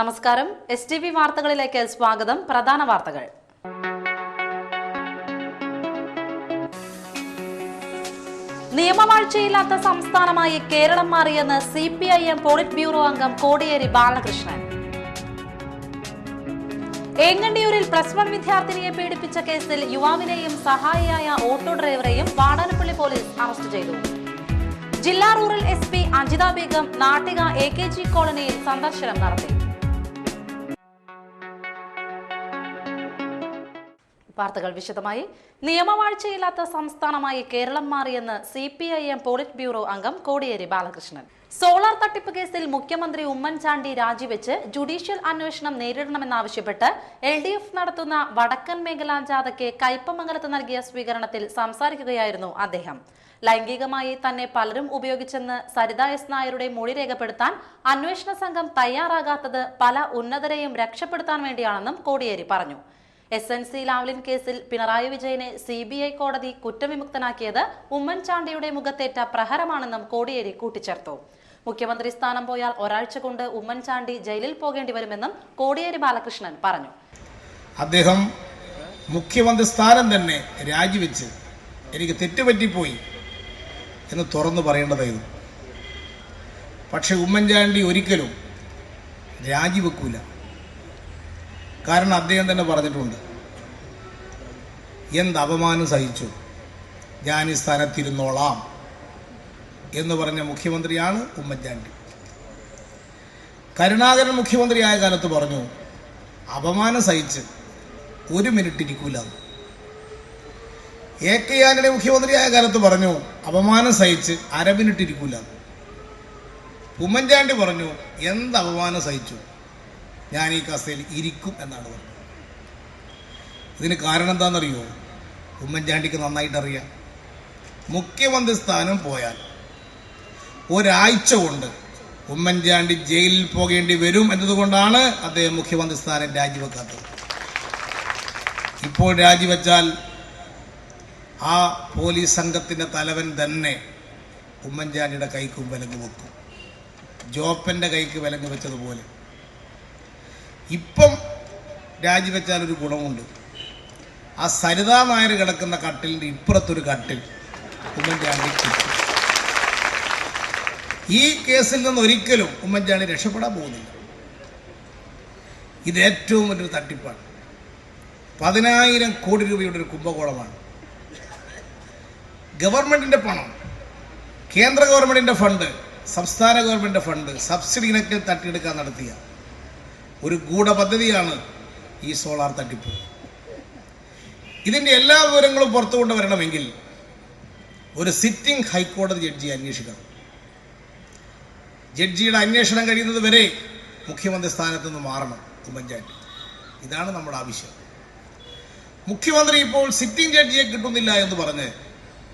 നമസ്കാരം. STV വാർത്തകളിലേക്ക് സ്വാഗതം. പ്രധാന വാർത്തകൾ. നിയമവാഴ്ചയില്ലാത്ത സംസ്ഥാനമായി കേരളം മാറിയെന്ന് CPIM പോളിറ്റ് ബ്യൂറോ അംഗം കോടിയേരി ബാലകൃഷ്ണൻ. ഏങ്ങണ്ടിയൂരിൽ +1 വിദ്യാർത്ഥിനിയെ പീഡിപ്പിച്ച കേസിൽ യുവാവിനെയും സഹായിയായ ഓട്ടോ ഡ്രൈവറെയും വാടാനപ്പള്ളി പോലീസ് അറസ്റ്റ് ചെയ്തു. ജില്ലാ rural SP Anjitha Begum Nattika AKG കോളനിയിൽ സന്ദർശനം നടത്തി. വാർത്തകൾ വിശദമായി. നിയമവാഴ്ചയില്ലാത്ത സംസ്ഥാനമായി കേരളം മാറിയെന്ന് CPIM പോളിറ്റ് ബ്യൂറോ അംഗം കോടിയേരി ബാലകൃഷ്ണൻ. സോളാർ തട്ടിപ്പ് കേസിൽ മുഖ്യമന്ത്രി ഉമ്മൻചാണ്ടി രാജിവെച്ച് ജുഡീഷ്യൽ അന്വേഷണം നേരിടണമെന്നാവശ്യപ്പെട്ട് LDF നടത്തുന്ന വടക്കൻ മേഖലാ ജാഥയ്ക്ക് കയ്പമംഗലത്ത് നൽകിയ സ്വീകരണത്തിൽ സംസാരിക്കുകയായിരുന്നു അദ്ദേഹം. ലൈംഗികമായി തന്നെ പലരും ഉപയോഗിച്ചെന്ന് സരിത S. നായരുടെ മൊഴി രേഖപ്പെടുത്താൻ അന്വേഷണ സംഘം തയ്യാറാകാത്തത് പല ഉന്നതരെയും രക്ഷപ്പെടുത്താൻ വേണ്ടിയാണെന്നും കോടിയേരി പറഞ്ഞു. SNC ലാവ്ലിൻ കേസിൽ പിണറായി വിജയനെ CBI കോടതി കുറ്റവിമുക്തനാക്കിയത് ഉമ്മൻചാണ്ടിയുടെ മുഖത്തേറ്റ പ്രഹരമാണെന്നും കോടിയേരി കൂട്ടിച്ചേർത്തു. മുഖ്യമന്ത്രി സ്ഥാനം പോയാൽ ഒരാഴ്ച കൊണ്ട് ഉമ്മൻചാണ്ടി ജയിലിൽ പോകേണ്ടി വരുമെന്നും കോടിയേരി ബാലകൃഷ്ണൻ പറഞ്ഞു. അദ്ദേഹം മുഖ്യമന്ത്രി സ്ഥാനം തന്നെ രാജിവെച്ച് എനിക്ക് തെറ്റുപറ്റിപ്പോയി എന്ന് തുറന്നു പറയേണ്ടതായിരുന്നു. പക്ഷെ ഉമ്മൻചാണ്ടി ഒരിക്കലും രാജിവെക്കൂല. കാരണം അദ്ദേഹം തന്നെ പറഞ്ഞിട്ടുണ്ട്, എന്ത് അപമാനം സഹിച്ചു ഞാൻ ഈ സ്ഥാനത്തിരുന്നോളാം എന്ന് പറഞ്ഞ മുഖ്യമന്ത്രിയാണ് ഉമ്മൻചാണ്ടി. കരുണാകരൻ മുഖ്യമന്ത്രിയായ കാലത്ത് പറഞ്ഞു, അപമാനം സഹിച്ച് 1 മിനിറ്റ് ഇരിക്കൂല. AK ആന്റണി മുഖ്യമന്ത്രിയായ കാലത്ത് പറഞ്ഞു, അപമാനം സഹിച്ച് 1/2 മിനിറ്റ് ഇരിക്കൂല. ഉമ്മൻചാണ്ടി പറഞ്ഞു, എന്ത് അപമാനം സഹിച്ചു ഞാൻ ഈ കസേരയിൽ ഇരിക്കും എന്നാണ് പറഞ്ഞത്. ഇതിന് കാരണം എന്താണെന്നറിയോ? ഉമ്മൻചാണ്ടിക്ക് നന്നായിട്ടറിയാം. മുഖ്യമന്ത്രി സ്ഥാനം പോയാൽ ഒരാഴ്ച കൊണ്ട് ഉമ്മൻചാണ്ടി ജയിലിൽ പോകേണ്ടി വരും എന്നതുകൊണ്ടാണ് അദ്ദേഹം മുഖ്യമന്ത്രി സ്ഥാനം രാജിവെക്കാത്തത്. ഇപ്പോൾ രാജിവെച്ചാൽ ആ പോലീസ് സംഘത്തിൻ്റെ തലവൻ തന്നെ ഉമ്മൻചാണ്ടിയുടെ കൈക്ക് വിലങ്ങ് വെക്കും. ജോപ്പൻ്റെ കൈക്ക് വിലങ്ങ് വെച്ചതുപോലെ ഇപ്പം രാജിവെച്ചാൽ ഒരു ഗുണമുണ്ട്. ആ സരിതാ നായർ കിടക്കുന്ന കട്ടിലിൻ്റെ ഇപ്പുറത്തൊരു കട്ടിൽ ഉമ്മൻചാണ്ടി കിട്ടും. ഈ കേസിൽ നിന്ന് ഒരിക്കലും ഉമ്മൻചാണ്ടി രക്ഷപ്പെടാൻ പോകുന്നില്ല. ഇത് ഏറ്റവും വലിയൊരു തട്ടിപ്പാണ്. 10,000 കോടി രൂപയുടെ ഒരു കുംഭകോണമാണ്. ഗവൺമെന്റിന്റെ പണം, കേന്ദ്ര ഗവൺമെന്റിന്റെ ഫണ്ട്, സംസ്ഥാന ഗവൺമെന്റിന്റെ ഫണ്ട് സബ്സിഡി ഇനത്തിൽ തട്ടിയെടുക്കാൻ നടത്തിയ ഒരു ഗൂഢപദ്ധതിയാണ് ഈ സോളാർ തട്ടിപ്പ്. ഇതിൻ്റെ എല്ലാ വിവരങ്ങളും പുറത്തു കൊണ്ടുവരണമെങ്കിൽ ഒരു സിറ്റിംഗ് ഹൈക്കോടതി ജഡ്ജിയെ അന്വേഷിക്കണം. ജഡ്ജിയുടെ അന്വേഷണം കഴിയുന്നത് വരെ മുഖ്യമന്ത്രി സ്ഥാനത്ത് നിന്ന് മാറണം ഉമ്മൻചാണ്ടി. ഇതാണ് നമ്മുടെ ആവശ്യം. മുഖ്യമന്ത്രി ഇപ്പോൾ സിറ്റിംഗ് ജഡ്ജിയെ കിട്ടുന്നില്ല എന്ന് പറഞ്ഞ്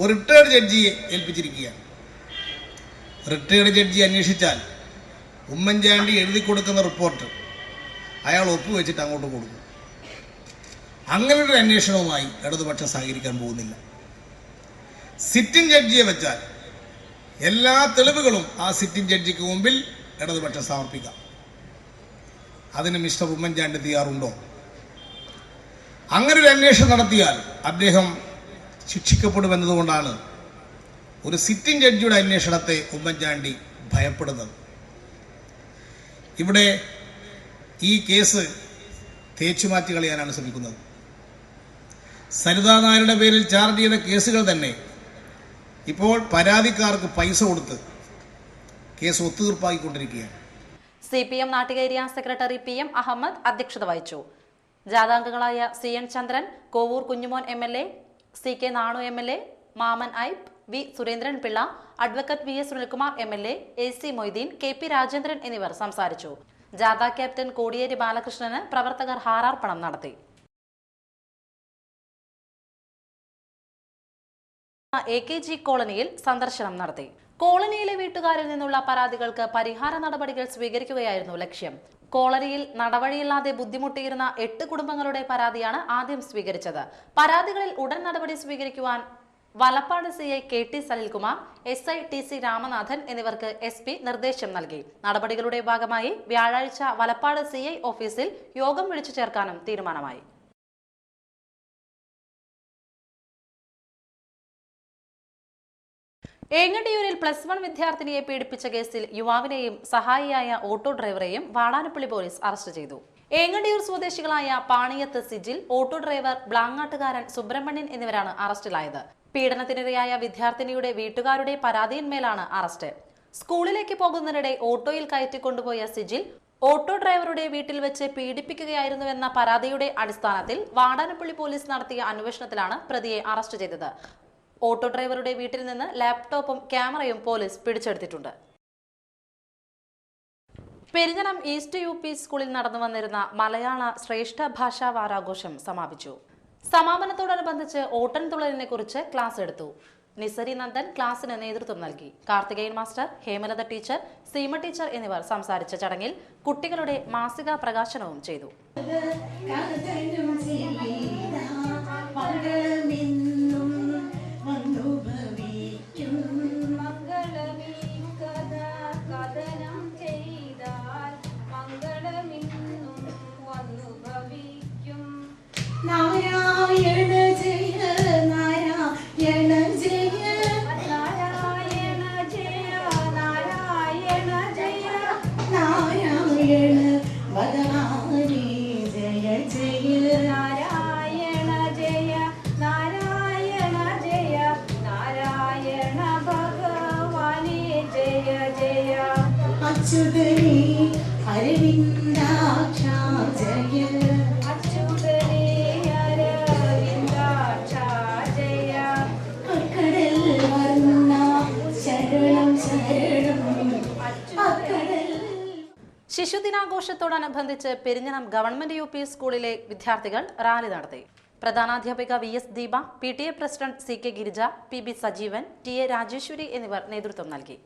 ഒരു റിട്ടയർഡ് ജഡ്ജിയെ ഏൽപ്പിച്ചിരിക്കുകയാണ്. റിട്ടയർഡ് ജഡ്ജി അന്വേഷിച്ചാൽ ഉമ്മൻചാണ്ടി എഴുതി കൊടുക്കുന്ന റിപ്പോർട്ട് അയാൾ ഒപ്പുവെച്ചിട്ട് അങ്ങോട്ട് കൊടുക്കും. അങ്ങനെയൊരു അന്വേഷണവുമായി ഇടതുപക്ഷം സഹകരിക്കാൻ പോകുന്നില്ല. സിറ്റിംഗ് ജഡ്ജിയെ വെച്ചാൽ എല്ലാ തെളിവുകളും ആ സിറ്റിംഗ് ജഡ്ജിക്ക് മുമ്പിൽ ഇടതുപക്ഷം സമർപ്പിക്കാം. അതിന് മിസ്റ്റർ ഉമ്മൻചാണ്ടി തയ്യാറുണ്ടോ? അങ്ങനൊരു അന്വേഷണം നടത്തിയാൽ അദ്ദേഹം ശിക്ഷിക്കപ്പെടുമെന്നതുകൊണ്ടാണ് ഒരു സിറ്റിംഗ് ജഡ്ജിയുടെ അന്വേഷണത്തെ ഉമ്മൻചാണ്ടി ഭയപ്പെടുന്നത്. ഇവിടെ ഈ കേസ് തേച്ചുമാറ്റി കളയാനാണ് ശ്രമിക്കുന്നത്. സരിതാ നായരുടെ പേരിൽ ചാർജ് ചെയ്ത കേസുകൾ തന്നെ ഇപ്പോൾ പരാതിക്കാർക്ക് പൈസ കേസ് ഒത്തുതീർപ്പാക്കിക്കൊണ്ടിരിക്കുകയാണ്. CPM നാട്ടിക ഏരിയ സെക്രട്ടറി PM അഹമ്മദ് അധ്യക്ഷത വഹിച്ചു. ജാഥാംഗങ്ങളായ CN ചന്ദ്രൻ, Kovoor Kunjumon MLA, CK Nanu MLA, മാമൻ Ipe, V Surendran Pillai, advocate VS Sunilkumar MLA, AC Moideen, KP Rajendran എന്നിവർ സംസാരിച്ചു. ജാഥ ക്യാപ്റ്റൻ കോടിയേരി ബാലകൃഷ്ണന് പ്രവർത്തകർ ഹാരാർപ്പണം നടത്തി. AKG കോളനിയിൽ സന്ദർശനം നടത്തി. കോളനിയിലെ വീട്ടുകാരിൽ നിന്നുള്ള പരാതികൾക്ക് പരിഹാര നടപടികൾ സ്വീകരിക്കുകയായിരുന്നു ലക്ഷ്യം. കോളനിയിൽ നടവഴിയില്ലാതെ ബുദ്ധിമുട്ടിയിരുന്ന 8 കുടുംബങ്ങളുടെ പരാതിയാണ് ആദ്യം സ്വീകരിച്ചത്. പരാതികളിൽ ഉടൻ നടപടി സ്വീകരിക്കുവാൻ Valappad CI KT Salilkumar, SI TC Ramanathan എന്നിവർക്ക് SP നിർദ്ദേശം നൽകി. നടപടികളുടെ ഭാഗമായി വ്യാഴാഴ്ച വലപ്പാട് CI ഓഫീസിൽ യോഗം വിളിച്ചു ചേർക്കാനും തീരുമാനമായി. ഏങ്ങണ്ടിയൂരിൽ +1 വിദ്യാർത്ഥിനിയെ പീഡിപ്പിച്ച കേസിൽ യുവാവിനെയും സഹായിയായ ഓട്ടോ ഡ്രൈവറെയും വാടാനപ്പള്ളി പോലീസ് അറസ്റ്റ് ചെയ്തു. ഏങ്ങണ്ടിയൂർ സ്വദേശികളായ പാണിയത്ത് സിജിൽ, ഓട്ടോ ഡ്രൈവർ ബ്ലാങ്ങാട്ടുകാരൻ സുബ്രഹ്മണ്യൻ എന്നിവരാണ് അറസ്റ്റിലായത്. പീഡനത്തിനിരയായ വിദ്യാർത്ഥിനിയുടെ വീട്ടുകാരുടെ പരാതിയിന്മേലാണ് അറസ്റ്റ്. സ്കൂളിലേക്ക് പോകുന്നതിനിടെ ഓട്ടോയിൽ കയറ്റിക്കൊണ്ടുപോയ സിജിൽ ഓട്ടോ ഡ്രൈവറുടെ വീട്ടിൽ വെച്ച് പീഡിപ്പിക്കുകയായിരുന്നുവെന്ന പരാതിയുടെ അടിസ്ഥാനത്തിൽ വാടാനപ്പള്ളി പോലീസ് നടത്തിയ അന്വേഷണത്തിലാണ് പ്രതിയെ അറസ്റ്റ് ചെയ്തത്. ഓട്ടോ ഡ്രൈവറുടെ വീട്ടിൽ നിന്ന് ലാപ്ടോപ്പും ക്യാമറയും പോലീസ് പിടിച്ചെടുത്തിട്ടുണ്ട്. പെരിഞ്ഞനം ഈസ്റ്റ് UP സ്കൂളിൽ നടന്നു വന്നിരുന്ന മലയാള ശ്രേഷ്ഠ ഭാഷാ വാരാഘോഷം സമാപിച്ചു. സമാപനത്തോടനുബന്ധിച്ച് ഓട്ടൻതുള്ളലിനെ കുറിച്ച് ക്ലാസ് എടുത്തു. നിസരി നന്ദൻ ക്ലാസിന് നേതൃത്വം നൽകി. Karthikeyan master, Hemalatha teacher, Seema teacher എന്നിവർ സംസാരിച്ച ചടങ്ങിൽ കുട്ടികളുടെ മാസിക പ്രകാശനവും ചെയ്തു. നാരായണ ജയ നാരായണ ജയ നാരായണ ജയ നാരായണ ജയ നാരായണ ഭഗവാനേ ജയ ജയ നാരായണ ജയ നാരായണ ജയ നാരായണ ഭഗവാനേ ജയ ജയ അച്യുതനേ അരവിന്ദാക്ഷ ജയ ശിശുദിനാഘോഷത്തോടനുബന്ധിച്ച് പെരിഞ്ഞനം ഗവൺമെന്റ് UP സ്കൂളിലെ വിദ്യാർത്ഥികൾ റാലി നടത്തി. പ്രധാനാധ്യാപിക VS Deepa, PTA president CK Girija, PB Sajeevan, TA Rajeshwari എന്നിവർ നേതൃത്വം നൽകി.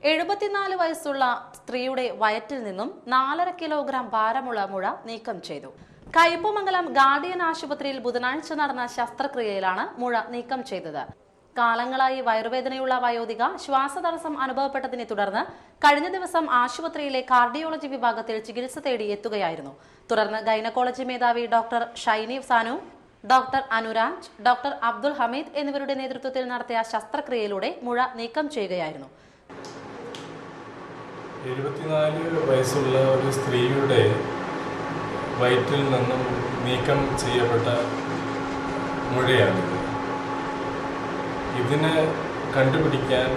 എഴുപത്തിനാല് വയസ്സുള്ള സ്ത്രീയുടെ വയറ്റിൽ നിന്നും 4.5 കിലോഗ്രാം ഭാരമുള്ള മുഴ നീക്കം ചെയ്തു. കയ്പമംഗലം ഗാർഡിയൻ ആശുപത്രിയിൽ ബുധനാഴ്ച നടന്ന ശസ്ത്രക്രിയയിലാണ് മുഴ നീക്കം ചെയ്തത്. കാലങ്ങളായി വയറുവേദനയുള്ള വയോധിക ശ്വാസതടസ്സം അനുഭവപ്പെട്ടതിനെ തുടർന്ന് കഴിഞ്ഞ ദിവസം ആശുപത്രിയിലെ കാർഡിയോളജി വിഭാഗത്തിൽ ചികിത്സ തേടി എത്തുകയായിരുന്നു. തുടർന്ന് ഗൈനക്കോളജി മേധാവി doctor Shiny Sanu, doctor Anuraj, doctor Abdul Hameed എന്നിവരുടെ നേതൃത്വത്തിൽ നടത്തിയ ശസ്ത്രക്രിയയിലൂടെ മുഴ നീക്കം ചെയ്യുകയായിരുന്നു. 74 വയസ്സുള്ള ഒരു സ്ത്രീയുടെ വയറ്റിൽ നിന്നും നീക്കം ചെയ്യപ്പെട്ട മുഴയാണിത്. ഇതിനെ കണ്ടുപിടിക്കാൻ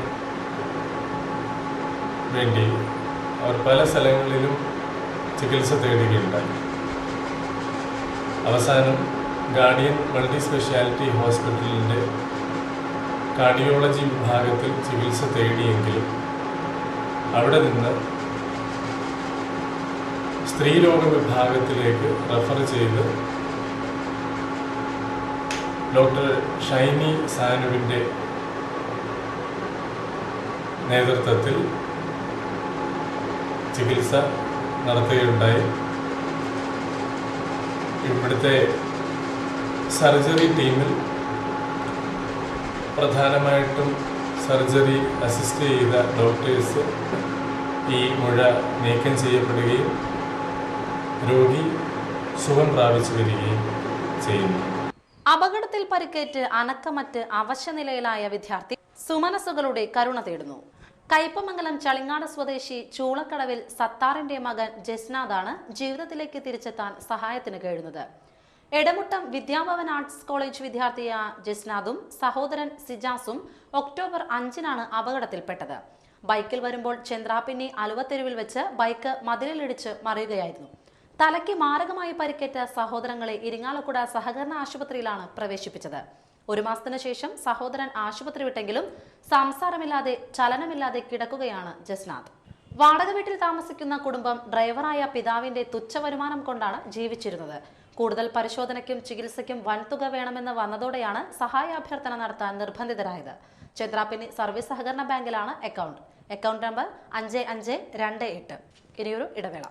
വേണ്ടി അവർ പല സ്ഥലങ്ങളിലും ചികിത്സ തേടുകയുണ്ടായി. അവസാനം ഗാർഡിയൻ മൾട്ടി സ്പെഷ്യാലിറ്റി ഹോസ്പിറ്റലിൻ്റെ കാർഡിയോളജി വിഭാഗത്തിൽ ചികിത്സ തേടിയെങ്കിലും അവിടെ നിന്ന് സ്ത്രീരോഗ വിഭാഗത്തിലേക്ക് റെഫർ ചെയ്ത് ഡോക്ടർ ഷൈനി സാനുവിൻ്റെ നേതൃത്വത്തിൽ ചികിത്സ നടത്തുകയുണ്ടായി. ഇവിടുത്തെ സർജറി ടീമിൽ പ്രധാനമായിട്ടും സർജറി അസിസ്റ്റ് ചെയ്ത ഡോക്ടേഴ്സ് ഈ മുഴ നീക്കം ചെയ്യപ്പെടുകയും രോഗി സുഖം പ്രാപിച്ചു വരികയും ചെയ്യുന്നു. അപകടത്തിൽ പരിക്കേറ്റ് അനക്കമറ്റ് അവശനിലയിലായ വിദ്യാർത്ഥി സുമനസുകളുടെ കരുണ തേടുന്നു. കയ്പമംഗലം ചളിങ്ങാട് സ്വദേശി ചൂളക്കടവിൽ സത്താറിന്റെ മകൻ ജസ്നാഥാണ് ജീവിതത്തിലേക്ക് തിരിച്ചെത്താൻ സഹായത്തിന് കഴിയുന്നത്. എടമുട്ടം വിദ്യാഭവൻ ആർട്സ് കോളേജ് വിദ്യാർത്ഥിയായ ജസ്നാഥും സഹോദരൻ സിജാസും ഒക്ടോബർ 5-നാണ് അപകടത്തിൽപ്പെട്ടത്. ബൈക്കിൽ വരുമ്പോൾ ചന്ദ്രാപിന്നി അലുവത്തെരുവിൽ വെച്ച് ബൈക്ക് മതിലിലിടിച്ച് മറിയുകയായിരുന്നു. തലയ്ക്ക് മാരകമായി പരിക്കേറ്റ സഹോദരങ്ങളെ ഇരിങ്ങാലക്കുട സഹകരണ ആശുപത്രിയിലാണ് പ്രവേശിപ്പിച്ചത്. 1 മാസത്തിനു ശേഷം സഹോദരൻ ആശുപത്രി വിട്ടെങ്കിലും സംസാരമില്ലാതെ ചലനമില്ലാതെ കിടക്കുകയാണ് ജസ്നാഥ്. വാടക വീട്ടിൽ താമസിക്കുന്ന കുടുംബം ഡ്രൈവറായ പിതാവിന്റെ തുച്ഛ വരുമാനം കൊണ്ടാണ് ജീവിച്ചിരുന്നത്. കൂടുതൽ പരിശോധനയ്ക്കും ചികിത്സയ്ക്കും വൻതുക വേണമെന്ന് വന്നതോടെയാണ് സഹായാഭ്യർത്ഥന നടത്താൻ നിർബന്ധിതരായത്. ചന്ദ്രാപിന്നി സർവീസ് സഹകരണ ബാങ്കിലാണ് അക്കൗണ്ട് നമ്പർ 5528. ഇനിയൊരു ഇടവേള.